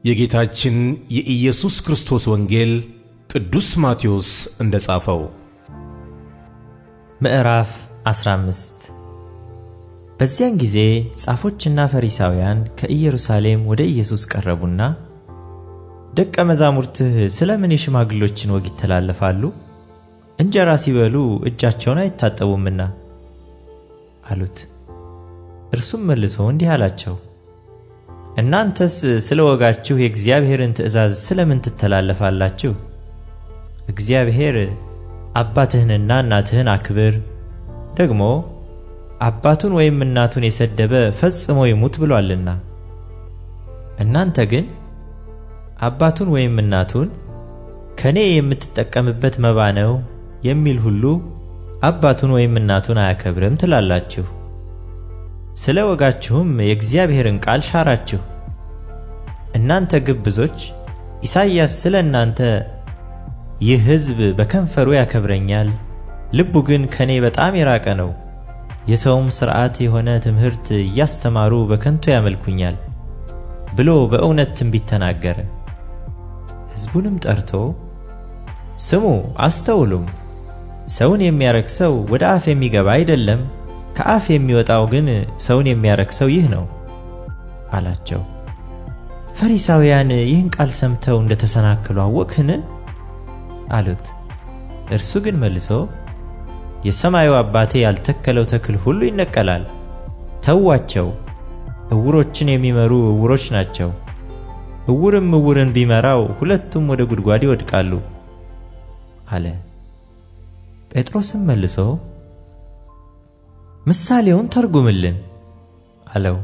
የጌታችን የኢየሱስ ክርስቶስ ወንጌል ቅዱስ ማቴዎስ እንደጻፈው። ምዕራፍ 15 በዚያን ጊዜ ጻፎችና ፈሪሳውያን ከኢየሩሳሌም ወደ ኢየሱስ ቀረቡና ደቀ መዛሙርትህ ስለምን የሽማግሎችን ወግ ይተላለፋሉ? እንጀራ ሲበሉ እጃቸውን አይታጠቡምና አሉት። እርሱም መልሶ እንዲህ አላቸው፣ እናንተስ ስለ ወጋችሁ የእግዚአብሔርን ትእዛዝ ስለምን ትተላለፋላችሁ? እግዚአብሔር አባትህንና እናትህን አክብር፣ ደግሞ አባቱን ወይም እናቱን የሰደበ ፈጽሞ ይሙት ብሏልና። እናንተ ግን አባቱን ወይም እናቱን ከኔ የምትጠቀምበት መባ ነው የሚል ሁሉ አባቱን ወይም እናቱን አያከብርም ትላላችሁ። ስለ ወጋችሁም የእግዚአብሔርን ቃል ሻራችሁ። እናንተ ግብዞች፣ ኢሳይያስ ስለ እናንተ ይህ ሕዝብ በከንፈሩ ያከብረኛል፣ ልቡ ግን ከኔ በጣም የራቀ ነው፣ የሰውም ሥርዓት የሆነ ትምህርት እያስተማሩ በከንቱ ያመልኩኛል ብሎ በእውነት ትንቢት ተናገረ። ሕዝቡንም ጠርቶ ስሙ አስተውሉም፣ ሰውን የሚያረክሰው ወደ አፍ የሚገባ አይደለም፣ ከአፍ የሚወጣው ግን ሰውን የሚያረክሰው ይህ ነው አላቸው። ፈሪሳውያን ይህን ቃል ሰምተው እንደተሰናከሉ አወቅህን? አሉት። እርሱ ግን መልሶ የሰማዩ አባቴ ያልተከለው ተክል ሁሉ ይነቀላል፣ ተዋቸው፣ ዕውሮችን የሚመሩ ዕውሮች ናቸው፣ ዕውርም ዕውርን ቢመራው ሁለቱም ወደ ጉድጓድ ይወድቃሉ አለ። ጴጥሮስም መልሶ ምሳሌውን ተርጉምልን አለው።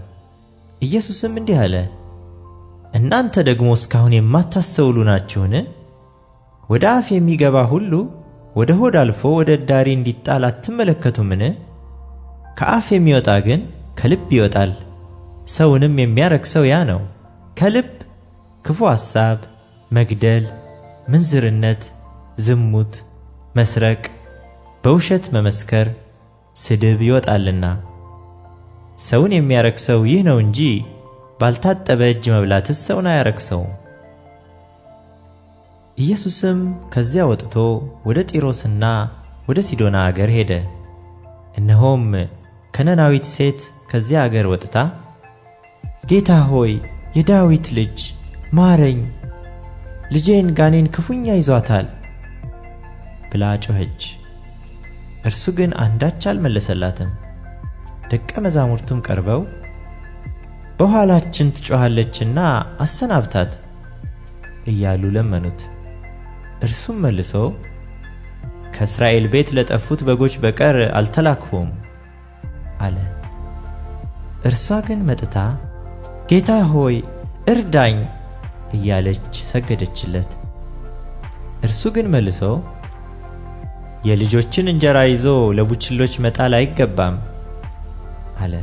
ኢየሱስም እንዲህ አለ፣ እናንተ ደግሞ እስካሁን የማታስተውሉ ናችሁን? ወደ አፍ የሚገባ ሁሉ ወደ ሆድ አልፎ ወደ እዳሪ እንዲጣል አትመለከቱምን? ከአፍ የሚወጣ ግን ከልብ ይወጣል፣ ሰውንም የሚያረክሰው ያ ነው። ከልብ ክፉ ሐሳብ፣ መግደል፣ ምንዝርነት፣ ዝሙት፣ መስረቅ፣ በውሸት መመስከር፣ ስድብ ይወጣልና። ሰውን የሚያረክሰው ይህ ነው እንጂ ባልታጠበ እጅ መብላትስ ሰውን አያረክሰውም። ኢየሱስም ከዚያ ወጥቶ ወደ ጢሮስና ወደ ሲዶና አገር ሄደ። እነሆም ከነናዊት ሴት ከዚያ አገር ወጥታ ጌታ ሆይ የዳዊት ልጅ ማረኝ፣ ልጄን ጋኔን ክፉኛ ይዟታል ብላ ጮኸች። እርሱ ግን አንዳች አልመለሰላትም። ደቀ መዛሙርቱም ቀርበው በኋላችን ትጮኻለችና አሰናብታት እያሉ ለመኑት። እርሱም መልሶ ከእስራኤል ቤት ለጠፉት በጎች በቀር አልተላክሁም አለ። እርሷ ግን መጥታ ጌታ ሆይ እርዳኝ እያለች ሰገደችለት። እርሱ ግን መልሶ የልጆችን እንጀራ ይዞ ለቡችሎች መጣል አይገባም አለ።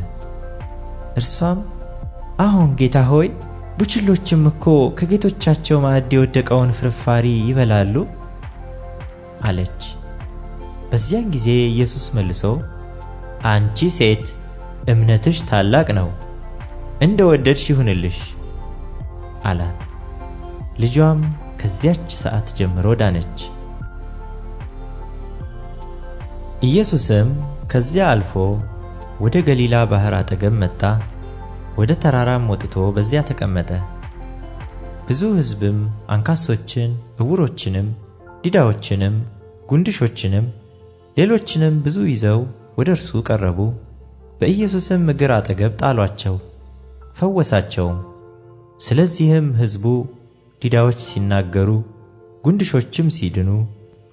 እርሷም አሁን ጌታ ሆይ ቡችሎችም እኮ ከጌቶቻቸው ማዕድ የወደቀውን ፍርፋሪ ይበላሉ አለች። በዚያን ጊዜ ኢየሱስ መልሶ አንቺ ሴት እምነትሽ ታላቅ ነው፣ እንደ ወደድሽ ይሁንልሽ አላት። ልጇም ከዚያች ሰዓት ጀምሮ ዳነች። ኢየሱስም ከዚያ አልፎ ወደ ገሊላ ባሕር አጠገብ መጣ። ወደ ተራራም ወጥቶ በዚያ ተቀመጠ። ብዙ ሕዝብም አንካሶችን፣ ዕውሮችንም፣ ዲዳዎችንም፣ ጉንድሾችንም ሌሎችንም ብዙ ይዘው ወደ እርሱ ቀረቡ። በኢየሱስም እግር አጠገብ ጣሏቸው፣ ፈወሳቸውም። ስለዚህም ሕዝቡ ዲዳዎች ሲናገሩ፣ ጉንድሾችም ሲድኑ፣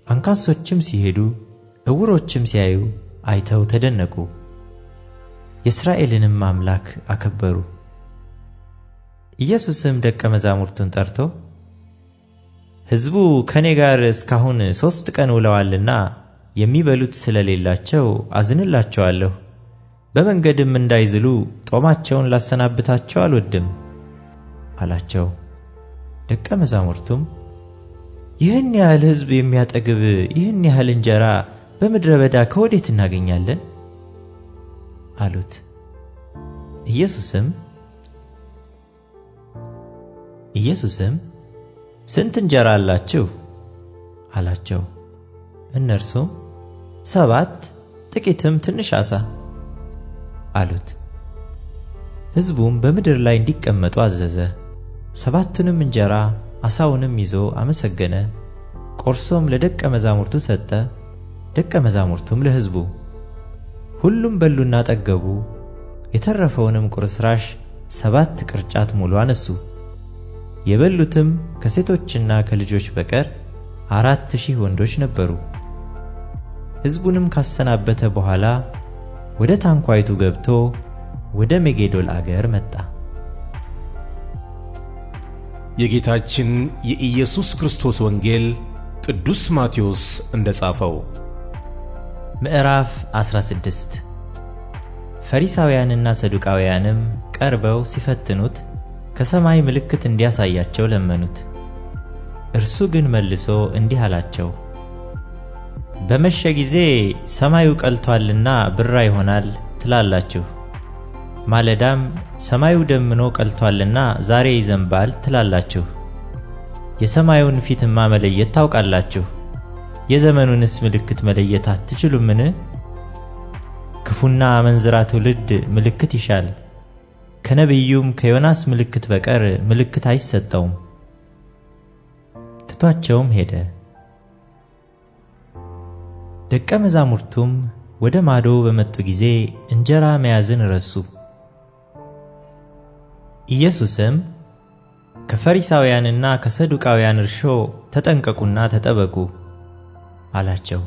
አንካሶችም ሲሄዱ፣ ዕውሮችም ሲያዩ አይተው ተደነቁ፣ የእስራኤልንም አምላክ አከበሩ። ኢየሱስም ደቀ መዛሙርቱን ጠርቶ ሕዝቡ ከኔ ጋር እስካሁን 3 ቀን ውለዋልና የሚበሉት ስለሌላቸው አዝንላቸዋለሁ። በመንገድም እንዳይዝሉ ጦማቸውን ላሰናብታቸው አልወድም አላቸው። ደቀ መዛሙርቱም ይህን ያህል ሕዝብ የሚያጠግብ ይህን ያህል እንጀራ በምድረ በዳ ከወዴት እናገኛለን አሉት። ኢየሱስም ኢየሱስም ስንት እንጀራ አላችሁ አላቸው። እነርሱም 7 ጥቂትም ትንሽ ዓሣ አሉት። ሕዝቡም በምድር ላይ እንዲቀመጡ አዘዘ። 7ቱንም እንጀራ ዓሣውንም ይዞ አመሰገነ፣ ቆርሶም ለደቀ መዛሙርቱ ሰጠ፣ ደቀ መዛሙርቱም ለሕዝቡ። ሁሉም በሉና ጠገቡ። የተረፈውንም ቁርስራሽ 7 ቅርጫት ሙሉ አነሱ። የበሉትም ከሴቶችና ከልጆች በቀር 4000 ወንዶች ነበሩ። ሕዝቡንም ካሰናበተ በኋላ ወደ ታንኳይቱ ገብቶ ወደ መጌዶል አገር መጣ። የጌታችን የኢየሱስ ክርስቶስ ወንጌል ቅዱስ ማቴዎስ እንደጻፈው። ምዕራፍ 16 ፈሪሳውያንና ሰዱቃውያንም ቀርበው ሲፈትኑት ከሰማይ ምልክት እንዲያሳያቸው ለመኑት። እርሱ ግን መልሶ እንዲህ አላቸው፣ በመሸ ጊዜ ሰማዩ ቀልቶአልና ብራ ይሆናል ትላላችሁ፣ ማለዳም ሰማዩ ደምኖ ቀልቶአልና ዛሬ ይዘንባል ትላላችሁ። የሰማዩን ፊትማ መለየት ታውቃላችሁ፣ የዘመኑንስ ምልክት መለየት አትችሉምን? ክፉና አመንዝራ ትውልድ ምልክት ይሻል፣ ከነቢዩም ከዮናስ ምልክት በቀር ምልክት አይሰጠውም። ትቷቸውም ሄደ። ደቀ መዛሙርቱም ወደ ማዶ በመጡ ጊዜ እንጀራ መያዝን ረሱ። ኢየሱስም ከፈሪሳውያንና ከሰዱቃውያን እርሾ ተጠንቀቁና ተጠበቁ አላቸው።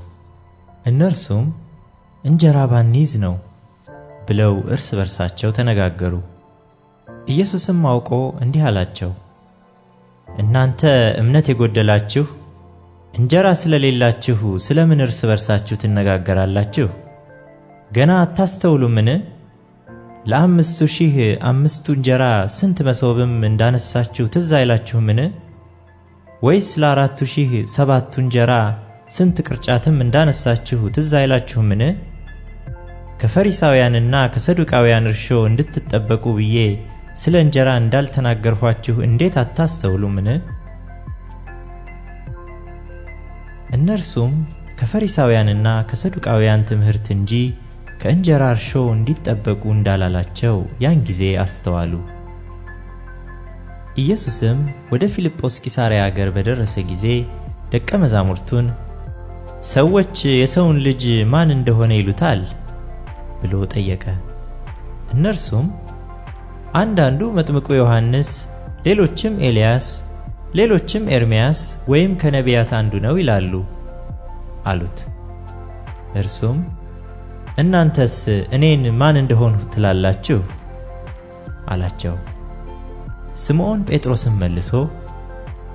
እነርሱም እንጀራ ባንይዝ ነው ብለው እርስ በርሳቸው ተነጋገሩ። ኢየሱስም አውቆ እንዲህ አላቸው፣ እናንተ እምነት የጎደላችሁ እንጀራ ስለሌላችሁ ስለምን እርስ በርሳችሁ ትነጋገራላችሁ? ገና አታስተውሉምን? ለ5000 5 እንጀራ ስንት መሶብም እንዳነሳችሁ ትዝ አይላችሁምን? ወይስ ለ4000 7 እንጀራ ስንት ቅርጫትም እንዳነሳችሁ ትዝ አይላችሁምን? ከፈሪሳውያንና ከሰዱቃውያን እርሾ እንድትጠበቁ ብዬ ስለ እንጀራ እንዳልተናገርኋችሁ እንዴት አታስተውሉምን? እነርሱም ከፈሪሳውያንና ከሰዱቃውያን ትምህርት እንጂ ከእንጀራ እርሾ እንዲጠበቁ እንዳላላቸው ያን ጊዜ አስተዋሉ። ኢየሱስም ወደ ፊልጶስ ቂሳርያ አገር በደረሰ ጊዜ ደቀ መዛሙርቱን ሰዎች የሰውን ልጅ ማን እንደሆነ ይሉታል ብሎ ጠየቀ። እነርሱም አንዳንዱ መጥምቁ ዮሐንስ፣ ሌሎችም ኤልያስ፣ ሌሎችም ኤርምያስ ወይም ከነቢያት አንዱ ነው ይላሉ አሉት። እርሱም እናንተስ እኔን ማን እንደሆንሁ ትላላችሁ አላቸው። ስምዖን ጴጥሮስም መልሶ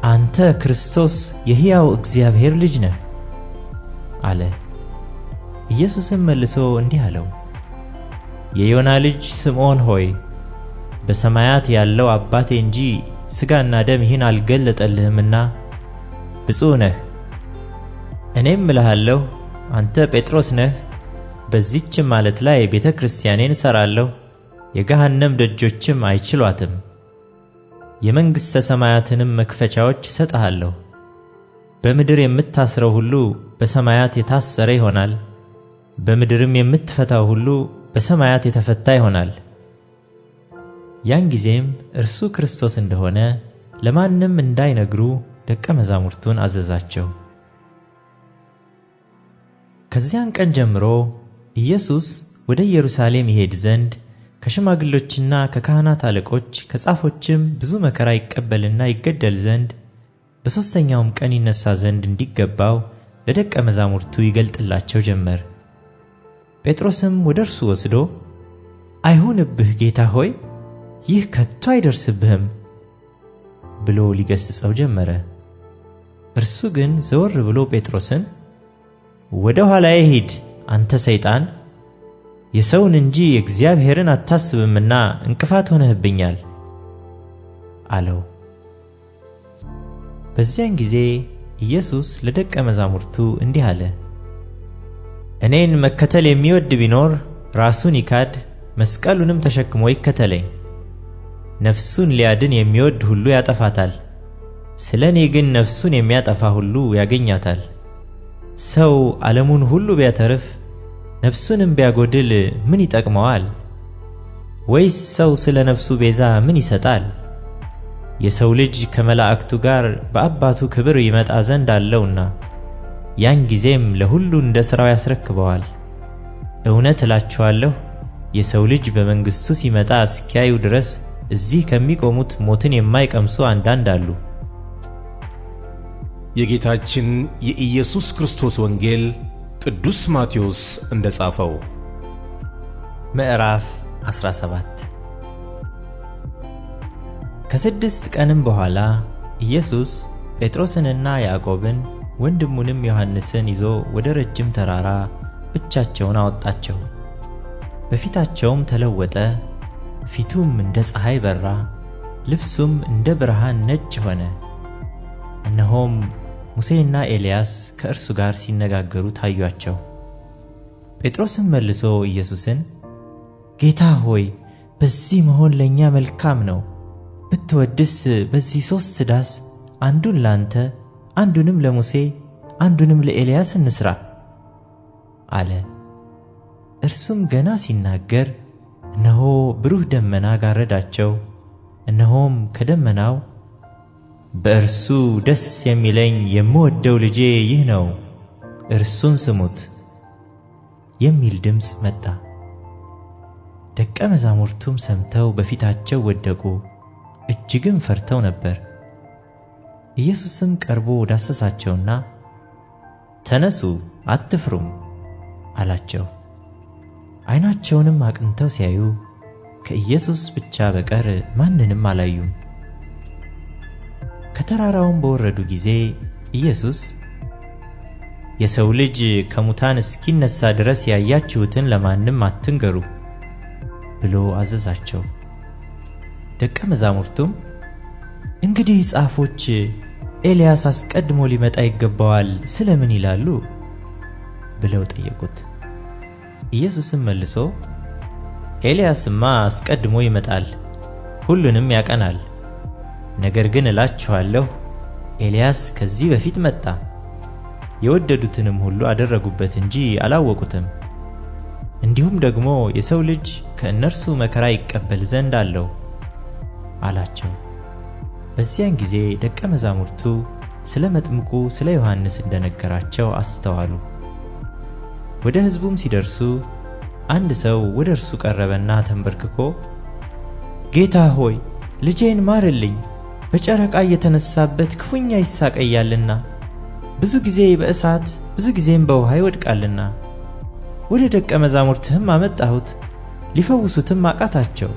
አንተ ክርስቶስ የሕያው እግዚአብሔር ልጅ ነህ አለ። ኢየሱስም መልሶ እንዲህ አለው፣ የዮና ልጅ ስምዖን ሆይ በሰማያት ያለው አባቴ እንጂ ሥጋና ደም ይህን አልገለጠልህምና ብፁዕ ነህ። እኔም እልሃለሁ አንተ ጴጥሮስ ነህ፣ በዚህችም ዓለት ላይ ቤተ ክርስቲያኔን እሠራለሁ፣ የገሃነም ደጆችም አይችሏትም። የመንግሥተ ሰማያትንም መክፈቻዎች እሰጥሃለሁ። በምድር የምታስረው ሁሉ በሰማያት የታሰረ ይሆናል፣ በምድርም የምትፈታው ሁሉ በሰማያት የተፈታ ይሆናል። ያን ጊዜም እርሱ ክርስቶስ እንደሆነ ለማንም እንዳይነግሩ ደቀ መዛሙርቱን አዘዛቸው። ከዚያን ቀን ጀምሮ ኢየሱስ ወደ ኢየሩሳሌም ይሄድ ዘንድ ከሽማግሎችና ከካህናት አለቆች ከጻፎችም ብዙ መከራ ይቀበልና ይገደል ዘንድ በሦስተኛውም ቀን ይነሣ ዘንድ እንዲገባው ለደቀ መዛሙርቱ ይገልጥላቸው ጀመር። ጴጥሮስም ወደ እርሱ ወስዶ አይሁንብህ ጌታ ሆይ፣ ይህ ከቶ አይደርስብህም ብሎ ሊገሥጸው ጀመረ። እርሱ ግን ዘወር ብሎ ጴጥሮስን ወደ ኋላዬ ሂድ አንተ ሰይጣን፣ የሰውን እንጂ የእግዚአብሔርን አታስብምና እንቅፋት ሆነህብኛል አለው። በዚያን ጊዜ ኢየሱስ ለደቀ መዛሙርቱ እንዲህ አለ፣ እኔን መከተል የሚወድ ቢኖር ራሱን ይካድ፣ መስቀሉንም ተሸክሞ ይከተለኝ። ነፍሱን ሊያድን የሚወድ ሁሉ ያጠፋታል፣ ስለኔ ግን ነፍሱን የሚያጠፋ ሁሉ ያገኛታል። ሰው ዓለሙን ሁሉ ቢያተርፍ ነፍሱንም ቢያጎድል ምን ይጠቅመዋል? ወይስ ሰው ስለ ነፍሱ ቤዛ ምን ይሰጣል? የሰው ልጅ ከመላእክቱ ጋር በአባቱ ክብር ይመጣ ዘንድ አለውና ያን ጊዜም ለሁሉ እንደ ሥራው ያስረክበዋል። እውነት እላችኋለሁ የሰው ልጅ በመንግሥቱ ሲመጣ እስኪያዩ ድረስ እዚህ ከሚቆሙት ሞትን የማይቀምሱ አንዳንድ አሉ። የጌታችን የኢየሱስ ክርስቶስ ወንጌል ቅዱስ ማቴዎስ እንደጻፈው። ምዕራፍ 17 ከ6 ቀንም በኋላ ኢየሱስ ጴጥሮስንና ያዕቆብን ወንድሙንም ዮሐንስን ይዞ ወደ ረጅም ተራራ ብቻቸውን አወጣቸው። በፊታቸውም ተለወጠ፣ ፊቱም እንደ ፀሐይ በራ፣ ልብሱም እንደ ብርሃን ነጭ ሆነ። እነሆም ሙሴና ኤልያስ ከእርሱ ጋር ሲነጋገሩ ታዩአቸው። ጴጥሮስም መልሶ ኢየሱስን ጌታ ሆይ፣ በዚህ መሆን ለእኛ መልካም ነው። ብትወድስ በዚህ 3 ዳስ አንዱን ላንተ፣ አንዱንም ለሙሴ፣ አንዱንም ለኤልያስ እንስራ አለ። እርሱም ገና ሲናገር እነሆ ብሩህ ደመና ጋረዳቸው። እነሆም ከደመናው በእርሱ ደስ የሚለኝ የምወደው ልጄ ይህ ነው፣ እርሱን ስሙት የሚል ድምፅ መጣ። ደቀ መዛሙርቱም ሰምተው በፊታቸው ወደቁ፣ እጅግም ፈርተው ነበር። ኢየሱስም ቀርቦ ዳሰሳቸውና ተነሱ፣ አትፍሩም አላቸው። ዓይናቸውንም አቅንተው ሲያዩ ከኢየሱስ ብቻ በቀር ማንንም አላዩም። ከተራራውም በወረዱ ጊዜ ኢየሱስ የሰው ልጅ ከሙታን እስኪነሳ ድረስ ያያችሁትን ለማንም አትንገሩ ብሎ አዘዛቸው። ደቀ መዛሙርቱም እንግዲህ ጻፎች ኤልያስ አስቀድሞ ሊመጣ ይገባዋል ስለምን ይላሉ ብለው ጠየቁት። ኢየሱስም መልሶ ኤልያስማ አስቀድሞ ይመጣል፣ ሁሉንም ያቀናል። ነገር ግን እላችኋለሁ ኤልያስ ከዚህ በፊት መጣ፣ የወደዱትንም ሁሉ አደረጉበት እንጂ አላወቁትም። እንዲሁም ደግሞ የሰው ልጅ ከእነርሱ መከራ ይቀበል ዘንድ አለው አላቸው። በዚያን ጊዜ ደቀ መዛሙርቱ ስለ መጥምቁ ስለ ዮሐንስ እንደነገራቸው አስተዋሉ። ወደ ሕዝቡም ሲደርሱ አንድ ሰው ወደ እርሱ ቀረበና ተንበርክኮ ጌታ ሆይ፣ ልጄን ማርልኝ፣ በጨረቃ እየተነሳበት ክፉኛ ይሳቀያልና፣ ብዙ ጊዜ በእሳት ብዙ ጊዜም በውሃ ይወድቃልና። ወደ ደቀ መዛሙርትህም አመጣሁት፣ ሊፈውሱትም አቃታቸው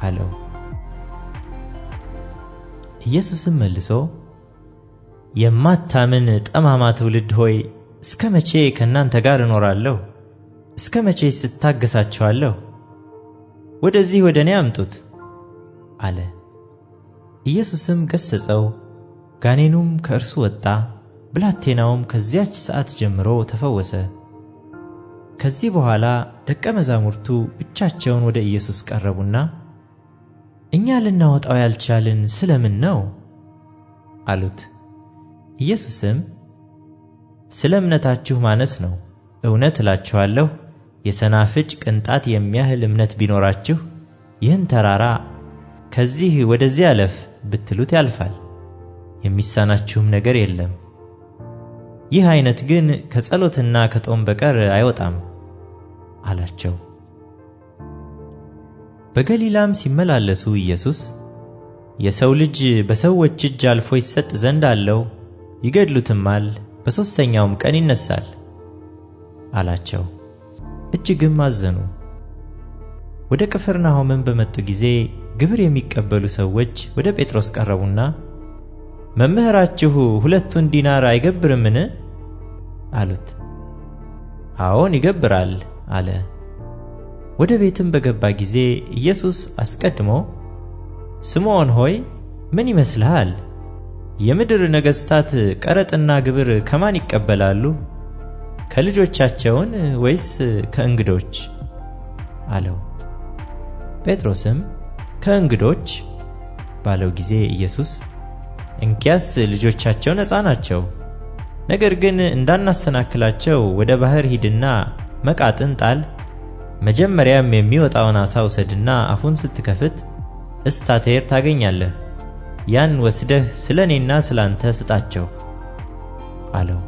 አለው። ኢየሱስም መልሶ የማታምን ጠማማ ትውልድ ሆይ፣ እስከ መቼ ከእናንተ ጋር እኖራለሁ? እስከ መቼስ እታገሳቸዋለሁ? ወደዚህ ወደ እኔ አምጡት አለ። ኢየሱስም ገሠጸው፣ ጋኔኑም ከእርሱ ወጣ፣ ብላቴናውም ከዚያች ሰዓት ጀምሮ ተፈወሰ። ከዚህ በኋላ ደቀ መዛሙርቱ ብቻቸውን ወደ ኢየሱስ ቀረቡና እኛ ልናወጣው ያልቻልን ስለምን ነው አሉት። ኢየሱስም ስለ እምነታችሁ ማነስ ነው። እውነት እላችኋለሁ የሰናፍጭ ቅንጣት የሚያህል እምነት ቢኖራችሁ ይህን ተራራ ከዚህ ወደዚያ አለፍ ብትሉት ያልፋል፣ የሚሳናችሁም ነገር የለም። ይህ ዓይነት ግን ከጸሎትና ከጦም በቀር አይወጣም አላቸው። በገሊላም ሲመላለሱ ኢየሱስ የሰው ልጅ በሰዎች እጅ አልፎ ይሰጥ ዘንድ አለው፣ ይገድሉትማል፣ በሦስተኛውም ቀን ይነሣል አላቸው። እጅግም አዘኑ። ወደ ቅፍርናሆምም በመጡ ጊዜ ግብር የሚቀበሉ ሰዎች ወደ ጴጥሮስ ቀረቡና መምህራችሁ 2 ዲናር አይገብርምን አሉት። አዎን ይገብራል አለ። ወደ ቤትም በገባ ጊዜ ኢየሱስ አስቀድሞ ስምዖን ሆይ ምን ይመስልሃል? የምድር ነገሥታት ቀረጥና ግብር ከማን ይቀበላሉ? ከልጆቻቸውን ወይስ ከእንግዶች አለው። ጴጥሮስም ከእንግዶች ባለው ጊዜ ኢየሱስ እንኪያስ ልጆቻቸው ነፃ ናቸው፣ ነገር ግን እንዳናሰናክላቸው ወደ ባህር ሂድና መቃጥን ጣል፣ መጀመሪያም የሚወጣውን ዓሣ ውሰድና አፉን ስትከፍት እስታቴር ታገኛለህ፣ ያን ወስደህ ስለኔና ስላንተ ስጣቸው አለው።